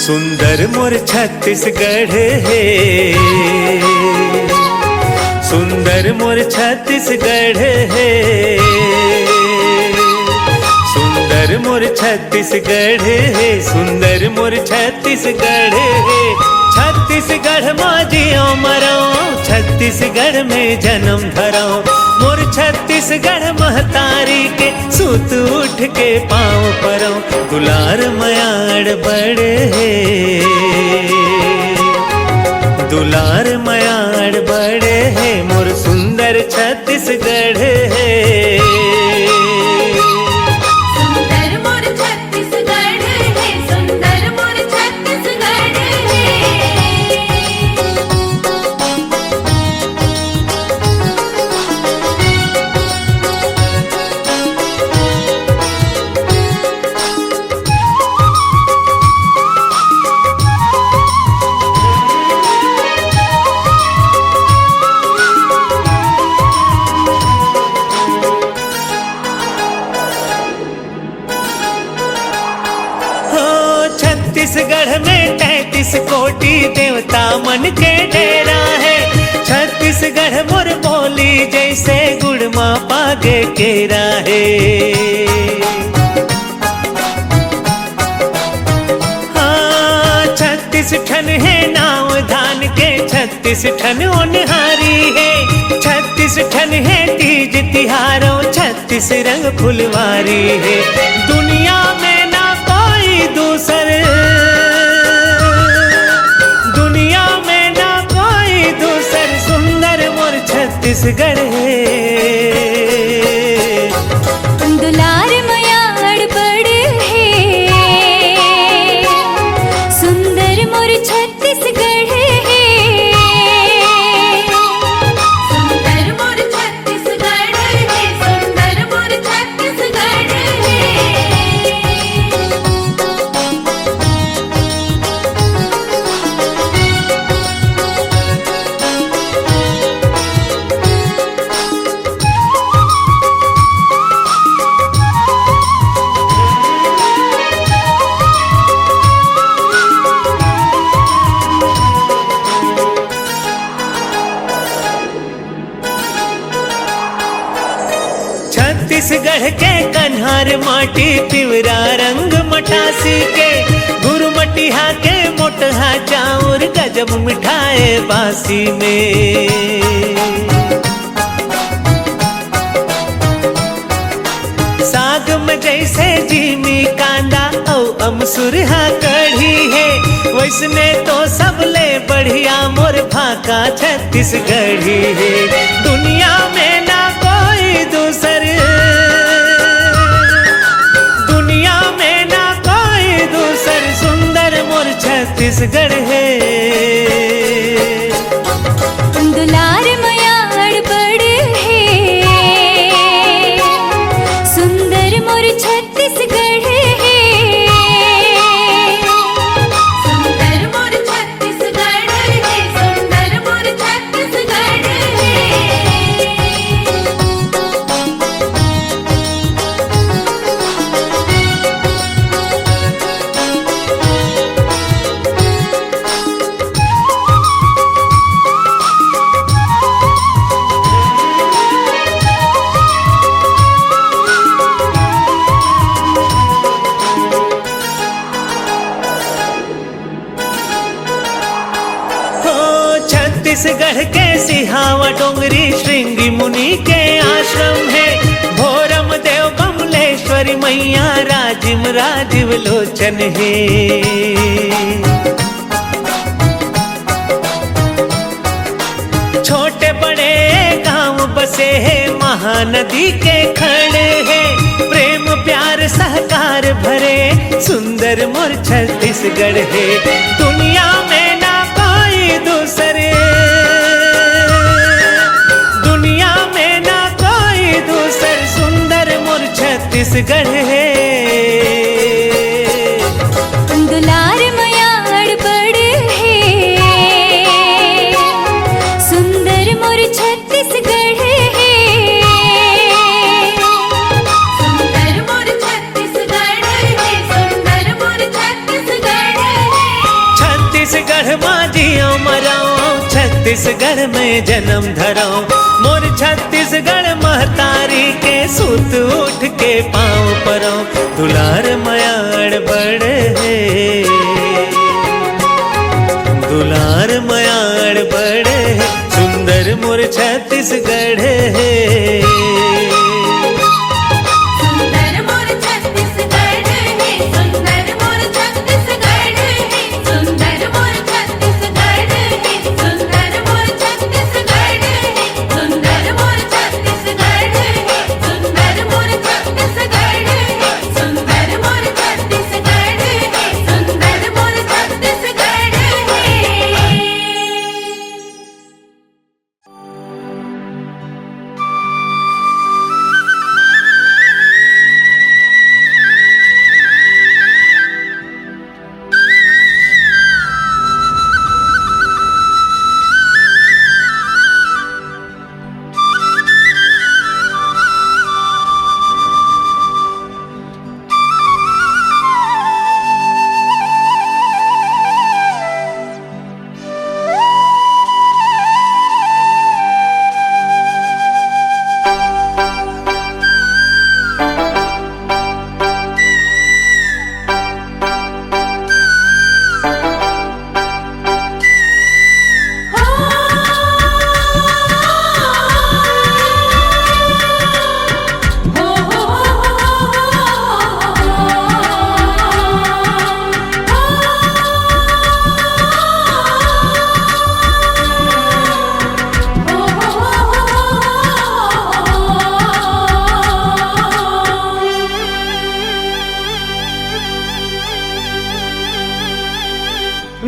सुंदर मोर छत्तीसगढ़ है, सुंदर मोर छत्तीसगढ़ है, सुंदर मोर छत्तीसगढ़ है, सुंदर मोर छत्तीसगढ़ है। छत्तीसगढ़ में जियो मरो, छत्तीसगढ़ में जन्म धरो। मोर छत्तीसगढ़ महतारी के सूत उठ के पाँव परो। दुलार मयाड़ बड़े है, दुलार मयाड़ बड़े है, मोर सुंदर छत्तीसगढ़ है। छत्तीसगढ़ में 33 कोटि देवता मन के डेरा है। छत्तीसगढ़ मोर बोली जैसे गुड़ माँ पागे केरा है। हाँ 36 ठन है नाव धान के, 36 ठन ओनहारी है। 36 ठन है तीज तिहारों, 36 रंग फुलवारी है। दुनिया में दूसर, दुनिया में ना कोई दूसर, सुंदर मोर छत्तीसगढ़ है। दुलार मयाड़ बड़े है, सुंदर मोर छत्तीसगढ़ है। सुंदर मोर छत्तीसगढ़ है, सुंदर मोर छत्तीसगढ़ है। छत्तीसगढ़ के कन्हार माटी पिवरा रंग मटासी के, गुरु मटिहा के मोटहा चाउर गजब मिठाए बासी में। साग में जैसे जीमी कांदा औ अमसुरहा कढ़ी है, वैसने तो सबले बढ़िया मोर भाका छत्तीसगढ़ी है। दुनिया में ना कोई दूसर, दुनिया में ना कोई दूसर, सुंदर मोर छत्तीसगढ़ है। दुलार मयाड़ बड़े है, सुंदर मोर छत्तीसगढ़ है। सुंदर मोर छत्तीसगढ़ है, सुंदर मोर छत्तीसगढ़ है। छत्तीसगढ़ के सिहावा डोंगरी श्रृंगी मुनि के आश्रम है। भोरम देव कमलेश्वरी मैया राजिम राजीव लोचन है। छोटे बड़े गांव बसे है, महानदी के खड़े है। प्रेम प्यार सहकार भरे, सुंदर मोर छत्तीसगढ़ है। दुनिया में ना कोई दूसरे, दुनिया में ना कोई दूसर, सुंदर मोर छत्तीसगढ़ है। दुलार मयाड़ बड़े है, सुंदर मोर छत्तीसगढ़ है। सुंदर मोर छत्तीसगढ़ है, सुंदर मोर छत्तीसगढ़ है। छत्तीसगढ़ माँ जियो मराओ, छत्तीसगढ़ में जन्म धराओ। मोर छत्तीसगढ़ महतारी के सुत उठ के पाँव परो, दुलार मयाड़ बड़े है, दुलार मयाड़ बड़े है, सुंदर मोर छत्तीसगढ़ है।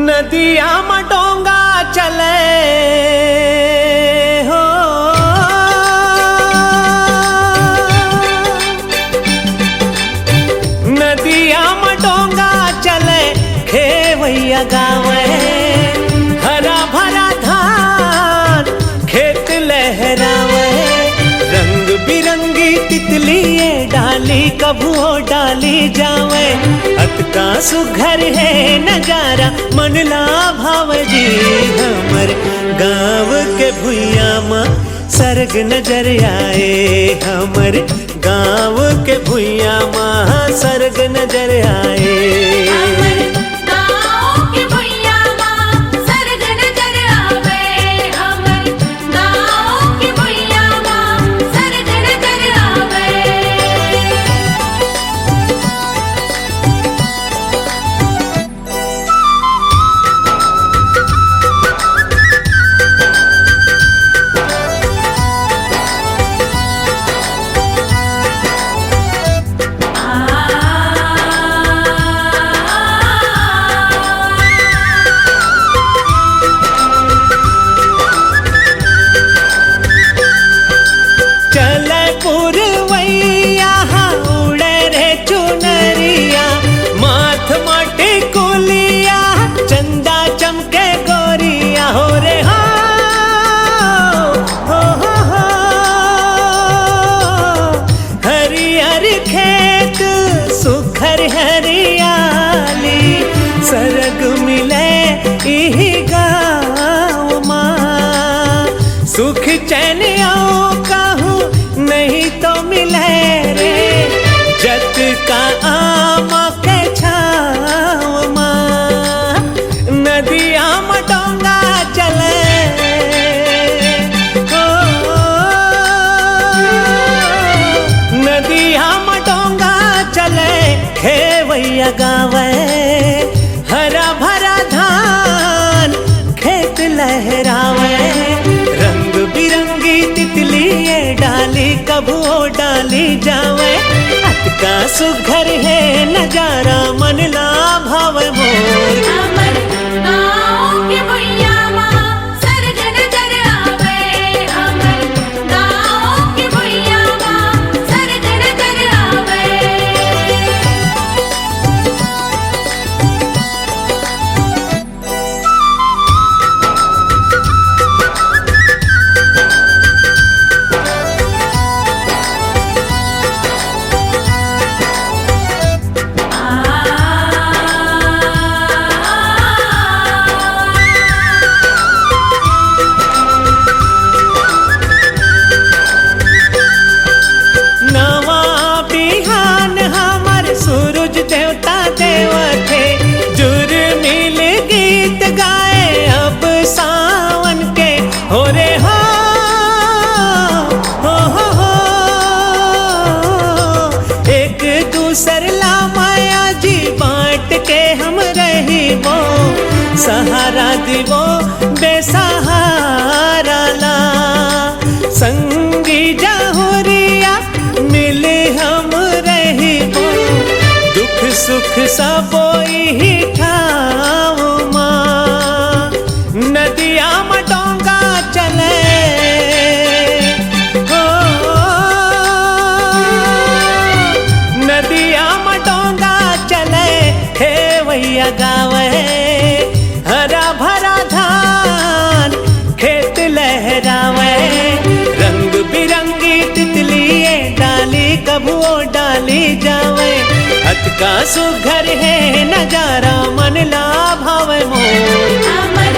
नदिया मडोंगा चले हो, नदिया मडोंगा चले, खेवैया गावे, हरा भरा धान खेत लहरावे, रंग बिरंगी तितलिए डाली कभुओ डाली जावे, अतका सुघर है नजारा मन ला भाव जी। हमर गाँव के भुइया माँ सरग नजर आए, हमर गाँव के भुइया माँ सरग नजर आए। सरग मिले इही गाँव माँ, सुख चैन आओ कहूँ नहीं तो मिले रे, जत का आमा के छाव माँ। नदिया मडोंगा चले हो, नदिया मडोंगा चले, खेवैया गावे, हरा भरा धान खेत लहरावे, रंग बिरंगी तितलिए डाली कभुओ डाली जावे, अतका सुघर है नजारा मन ला भाव मोर। सहारा दिवो बेसहारा ला संगी जहुरिया मिले हम रही दुख सुख सबोई ही ठाव माँ नदिया में डोंगा चले हो नदिया में डोंगा चले हे भैया गावे हरा भरा धान खेत लहरावे रंग बिरंगी तितलिए डाली कबूओ डाली जावे हथ का सुघर है नजारा मन ला भावे मोर हमर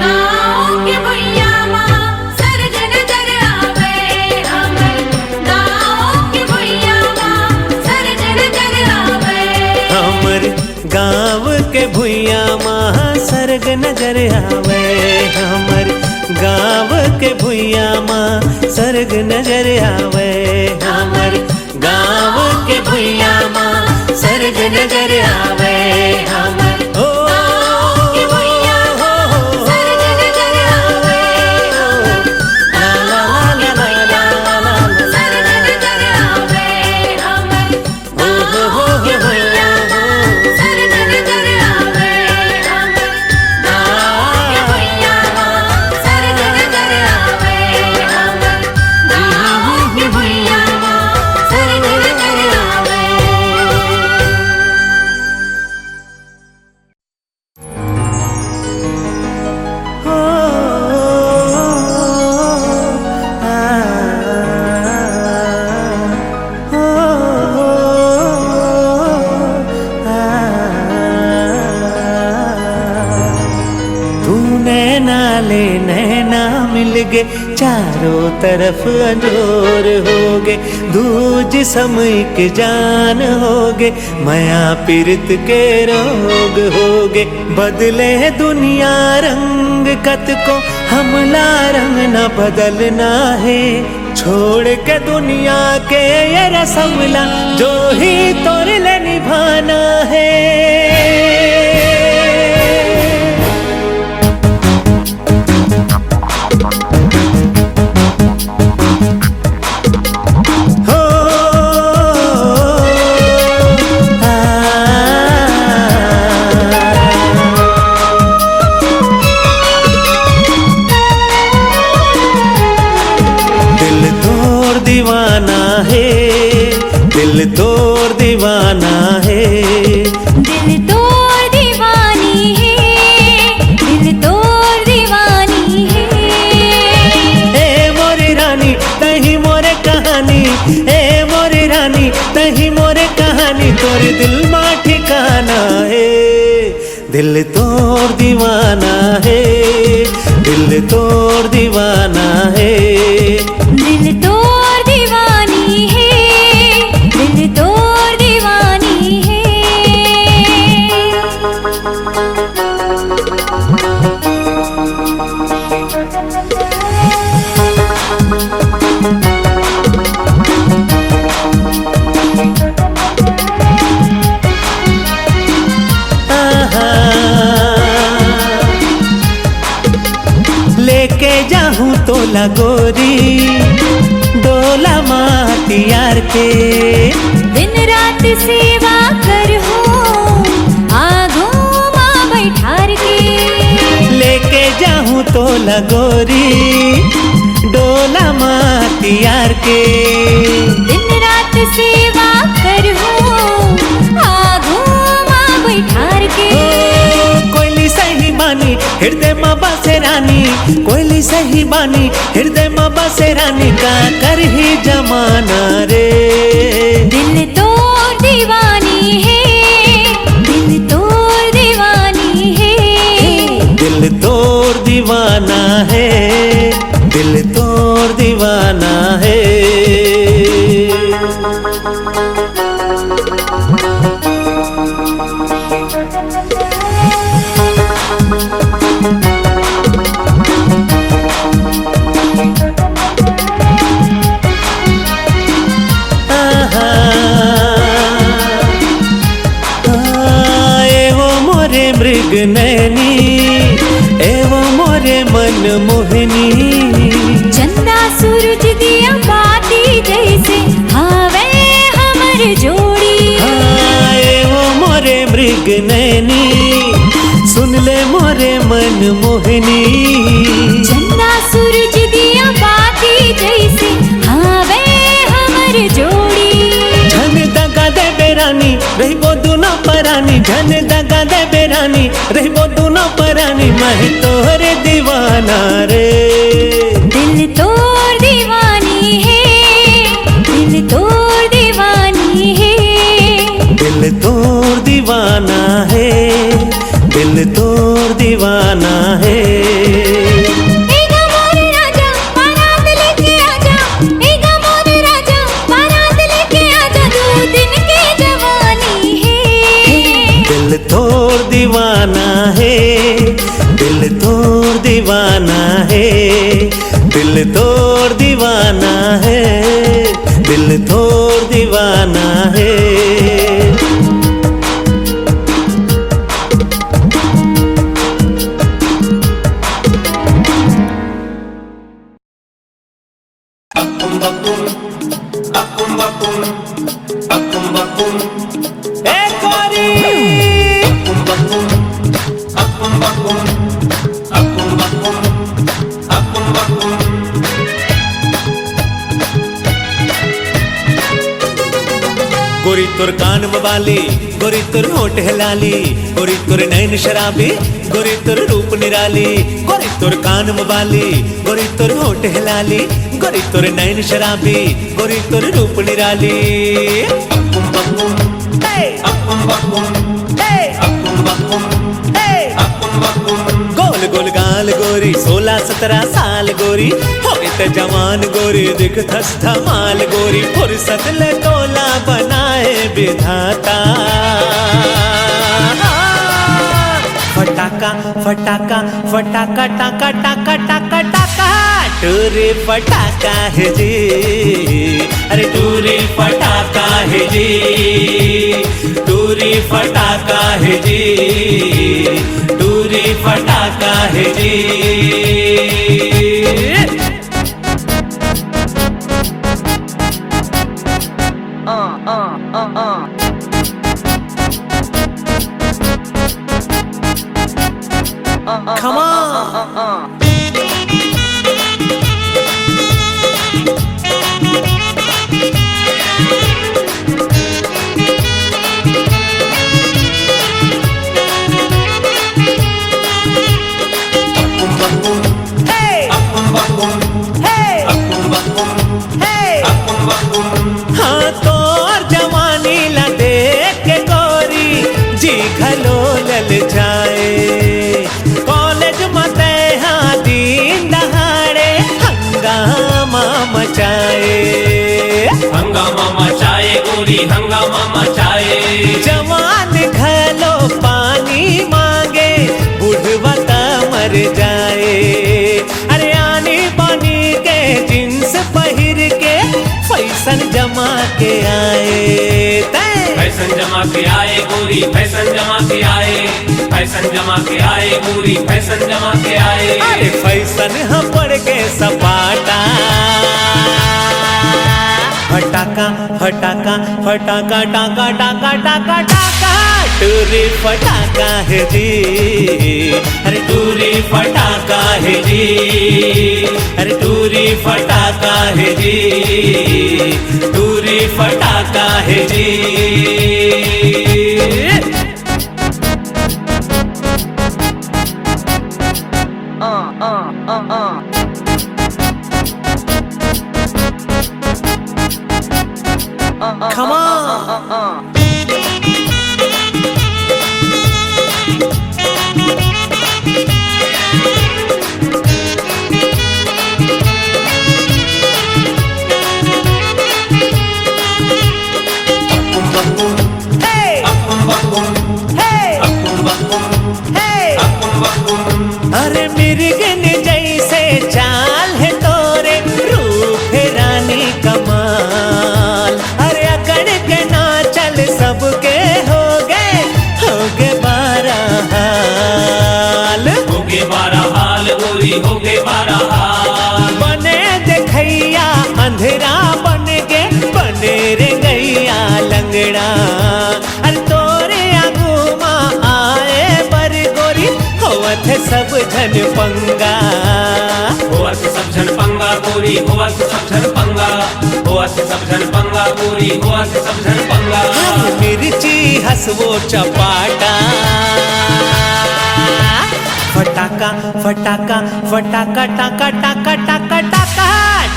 गाँव के भैया माँ सरग नजर आवे हमर गाँव के भैया माँ सरग नजर आवे हमर गाँव के भुइया माँ सरग नजर आवे हमर गाँव के भुइया माँ सरग नजर आवे हमर गाँव के भुइया माँ सरग नजर आवे हमर ओ के भैया माँ सरग नजर आवे ला ला ला ला ला ला ला सरग नजर आवे हमर हो के भैया माँ सरग नजर आवे हमर के भैया माँ सरग नजर आवे हमर गाँव के भैया माँ सरग नजर आवे तू नैना ले नैना मिल गे चारों तरफ अंजोर हो गे दूज समय के जान हो गे माया पीरित के रोग हो गे बदले दुनिया रंग कत को हमला रंग न बदलना है छोड़ के दुनिया के ये रसमला जो ही तोरे ले निभाना है हो दिल तोड़ दीवाना है दिल तोड़ दीवाना है दिल तोड़ दीवानी है दिल तोड़ दीवानी है ए मोरी रानी तही मोरे कहानी ए मोरी रानी तही मोरे कहानी तोरे दिल मा ठिकाना है दिल तोड़ दीवाना है दिल तोड़ दीवाना है दिल तोड़ दीवानी है दिल तोड़ दीवानी है लेके जाहूँ तो लगोरी डोला मातियार के दिन रात सेवा कर हो आगो माँ बैठार के लेके जाहूँ तो लगोरी डोला मातियार के दिन रात सेवा कर हो आगो माँ बैठार के कोयली सही बानी हृदय माँ बसे रानी कोयली सही बानी हृदय माँ बसे रानी का कर ही जमाना रे दिल तोड़ दीवानी है दिल तोड़ दीवानी है दिल तोड़ दीवाना है दिल तोड़ दीवाना है मृग नैनी नैनी एवं मोरे मन मोहनी। चंदा सूरज दिया बाती जैसे हावे हमर जोड़ी। हाँ एवं मोरे मृग नैनी सुन ले मोरे मन मोहनी। चंदा सूरज दिया बाती जैसे हावे हमर जोड़ी। झन दगा दे बेरानी रहिबो दुनो परानी। झन दगा दे बेरानी रहिबो दुनो परानी। मैं तोहरे दीवाना रे दिल तोर दीवानी है। दिल तोर दीवानी है। दिल तोर दीवाना है। दिल तोर दीवाना है। एगा मोर राजा बारात लेके आजा। एगा मोर राजा बारात लेके आजा। 2 दिन की जवानी है। दिल तोर दीवाना है। दिल तोर दीवाना है। दिल तोर दीवाना है। दिल तोर दीवाना है। गोरी तुर कान मवाली गोरी तुर होठ हलाली। गोरी तुर नैन शराबी गोरी तुर रूप निराली। गोरी तुर कान मवाली गोरी तुर होठ हलाली। गोरी तुर नैन शराबी गोरी तुर रूप निराली। गोल गोल गाल गोरी 16-17 साल गोरी होए त जवान गोरी दिख थस धमाल गोरी। फुर्सत ले तोला बनाए विधाता। फटाका फटाका फटाका टाका टाका टाका टाका टूरी फटाका है जी। अरे टूरी फटाका है जी। टूरी फटाका है जी। टूरी फटाका है जी। Come on. हाँ तोर जवानी ला देख के गोरी जी घलो लल जाए। कॉलेज मते हाँ दिन दहाड़े हंगामा मचाए। हंगामा मचाए गोरी हंगामा मचाए। जवान घलो पानी मांगे बुढ़वा त मर जाए। अरे आनी पानी के जींस पहिर के फैशन जमा के आए। फैशन जमा के आए गोरी फैशन जमा के आए। फैशन जमा के आए गोरी फैशन जमा के आए। अरे फैशन हम पड़ के सपाटा। फटाका फटाका फटाका टाका टाका टाका टाका टूरी फटाका है जी। अरे टूरी फटाका है जी। अरे टूरी फटाका है जी। टूरी फटाका है जी। Come on. अरे मिर्गन जैसे चाल है तोरे रूप है रानी कमाल। अरे अकड़ के ना चल सबके हो गए 12 हाल। झन पंगा होवत सब झन पंगा गोरी होवत सब झन पंगा होवत सब झन पंगा गोरी होवत सब झन पंगा हरी मिर्ची हसवो चपाटा फटाका फटाका फटाका टाका टाका टाका टाका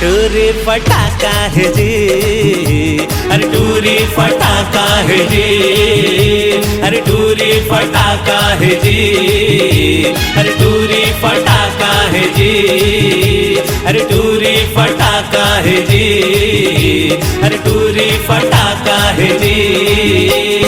टूरी फटाका है जी अरे टूरी फटाका है जी अरे टूरी फटाका है जी अरे टूरी फटाका है जी अरे टूरी फटाका है जी अरे टूरी फटाका है जी